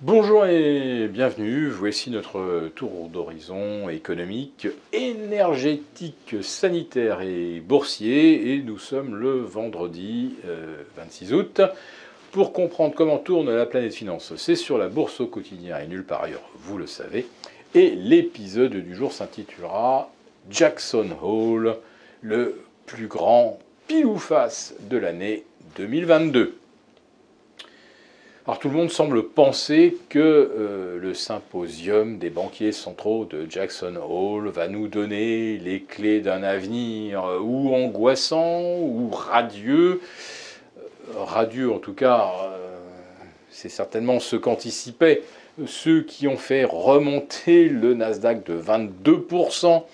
Bonjour et bienvenue, voici notre tour d'horizon économique, énergétique, sanitaire et boursier, et nous sommes le vendredi 26 août. Pour comprendre comment tourne la planète finance, c'est sur la bourse au quotidien et nulle part ailleurs, vous le savez. Et l'épisode du jour s'intitulera Jackson Hole, le plus grand pile ou face de l'année 2022. Alors tout le monde semble penser que le symposium des banquiers centraux de Jackson Hole va nous donner les clés d'un avenir ou angoissant ou radieux. Radieux en tout cas, c'est certainement ce qu'anticipaient ceux qui ont fait remonter le Nasdaq de 22%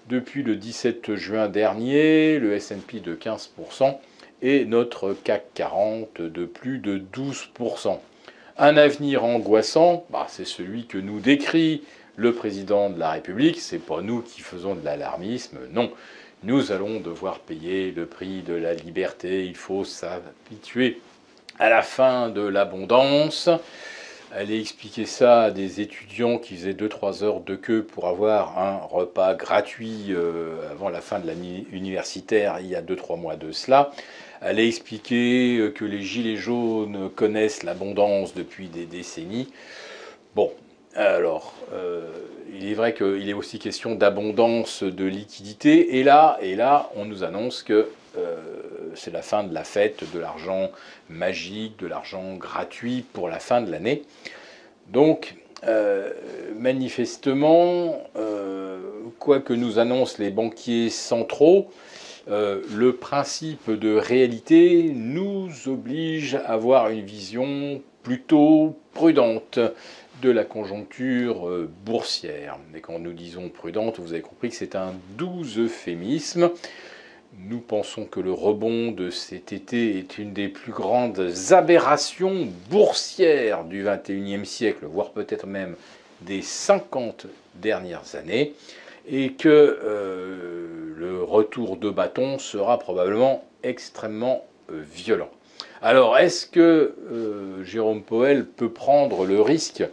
depuis le 17 juin dernier, le S&P de 15%. Et notre CAC 40 de plus de 12%. Un avenir angoissant, c'est celui que nous décrit le président de la République. C'est pas nous qui faisons de l'alarmisme, non. Nous allons devoir payer le prix de la liberté. Il faut s'habituer à la fin de l'abondance. Aller expliquer ça à des étudiants qui faisaient 2-3 heures de queue pour avoir un repas gratuit avant la fin de l'année universitaire il y a 2-3 mois de cela. Aller expliquer que les gilets jaunes connaissent l'abondance depuis des décennies. Bon, alors, il est vrai qu'il est aussi question d'abondance de liquidité. Et là, on nous annonce que c'est la fin de la fête de l'argent magique, de l'argent gratuit pour la fin de l'année. Donc, manifestement, quoi que nous annoncent les banquiers centraux, le principe de réalité nous oblige à avoir une vision plutôt prudente de la conjoncture boursière. Et quand nous disons prudente, vous avez compris que c'est un doux euphémisme. Nous pensons que le rebond de cet été est une des plus grandes aberrations boursières du XXIe siècle, voire peut-être même des 50 dernières années, et que le retour de bâton sera probablement extrêmement violent. Alors, est-ce que Jérôme Powell peut prendre le risque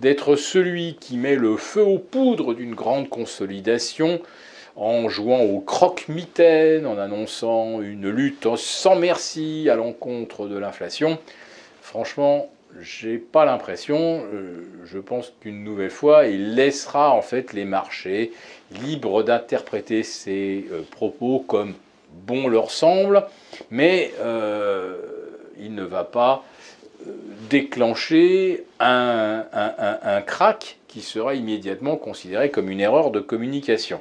d'être celui qui met le feu aux poudres d'une grande consolidation en jouant au croque-mitaine, en annonçant une lutte sans merci à l'encontre de l'inflation? Franchement, j'ai pas l'impression. Je pense qu'une nouvelle fois, il laissera en fait les marchés libres d'interpréter ses propos comme bon leur semble, mais il ne va pas déclencher un crack qui sera immédiatement considéré comme une erreur de communication.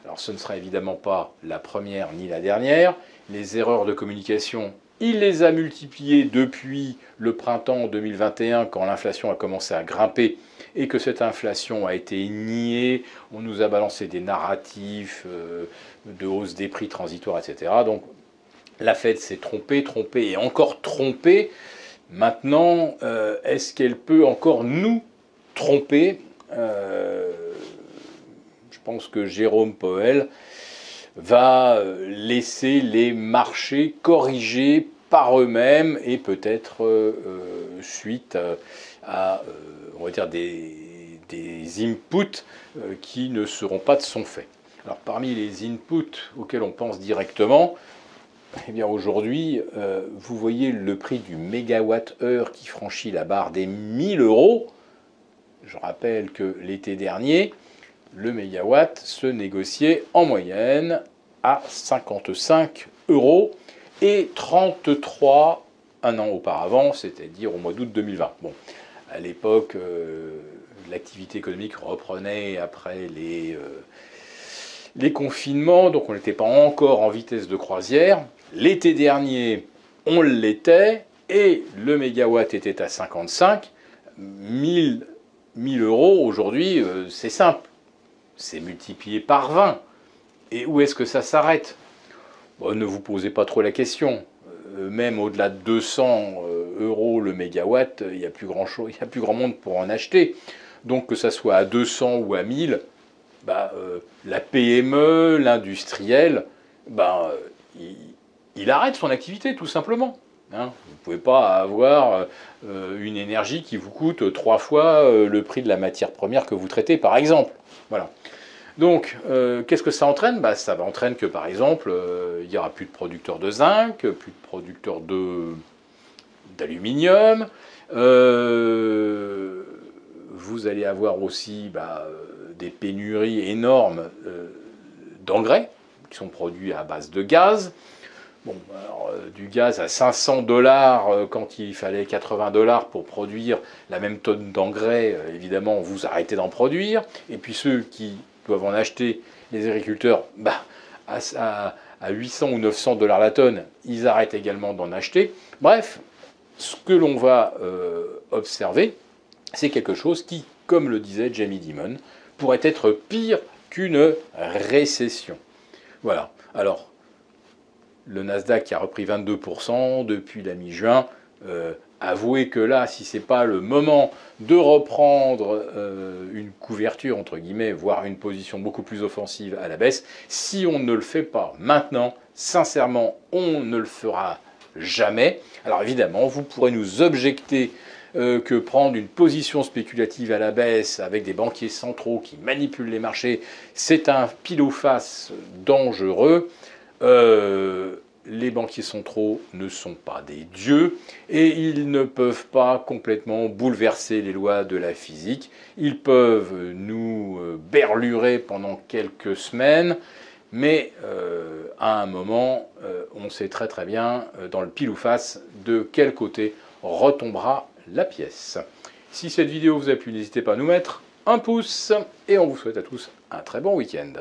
Alors ce ne sera évidemment pas la première ni la dernière. Les erreurs de communication, il les a multipliées depuis le printemps 2021 quand l'inflation a commencé à grimper et que cette inflation a été niée. On nous a balancé des narratifs de hausse des prix transitoires, etc. Donc la Fed s'est trompée et encore trompée. Maintenant, est-ce qu'elle peut encore nous tromper ? Je pense que Jérôme Powell va laisser les marchés corriger par eux-mêmes et peut-être suite à on va dire des inputs qui ne seront pas de son fait. Alors parmi les inputs auxquels on pense directement, eh bien aujourd'hui, vous voyez le prix du mégawatt-heure qui franchit la barre des 1000 euros. Je rappelle que l'été dernier, le mégawatt se négociait en moyenne à 55 euros et 33 un an auparavant, c'est-à-dire au mois d'août 2020. Bon, à l'époque, l'activité économique reprenait après les confinements, donc on n'était pas encore en vitesse de croisière. L'été dernier, on l'était, et le mégawatt était à 55. 1000 euros aujourd'hui, c'est simple. C'est multiplié par 20. Et où est-ce que ça s'arrête ? Bon, ne vous posez pas trop la question. Même au-delà de 200 euros le mégawatt, il n'y a plus grand-chose, il n'y a plus grand monde pour en acheter. Donc que ça soit à 200 ou à 1000, la PME, l'industriel, il arrête son activité tout simplement. Hein. Vous ne pouvez pas avoir une énergie qui vous coûte 3 fois le prix de la matière première que vous traitez, par exemple. Voilà. Donc, qu'est-ce que ça entraîne? Ça va entraîner que, par exemple, il n'y aura plus de producteurs de zinc, plus de producteurs d'aluminium. Vous allez avoir aussi des pénuries énormes d'engrais qui sont produits à base de gaz. Bon, alors, du gaz à 500 $ quand il fallait 80 $ pour produire la même tonne d'engrais, évidemment, vous arrêtez d'en produire. Et puis ceux qui doivent en acheter, les agriculteurs, à 800 ou 900 $ la tonne, ils arrêtent également d'en acheter. Bref, ce que l'on va observer, c'est quelque chose qui, comme le disait Jamie Dimon, pourrait être pire qu'une récession. Voilà. Alors, le Nasdaq qui a repris 22% depuis la mi-juin, avouez que là, si ce n'est pas le moment de reprendre une couverture, entre guillemets, voire une position beaucoup plus offensive à la baisse, si on ne le fait pas maintenant, sincèrement, on ne le fera jamais. Alors évidemment, vous pourrez nous objecter que prendre une position spéculative à la baisse avec des banquiers centraux qui manipulent les marchés, c'est un pile ou face dangereux. Les banquiers centraux ne sont pas des dieux et ils ne peuvent pas complètement bouleverser les lois de la physique. Ils peuvent nous berlurer pendant quelques semaines, mais à un moment, on sait très très bien, dans le pile ou face, de quel côté retombera la pièce. Si cette vidéo vous a plu, n'hésitez pas à nous mettre un pouce et on vous souhaite à tous un très bon week-end.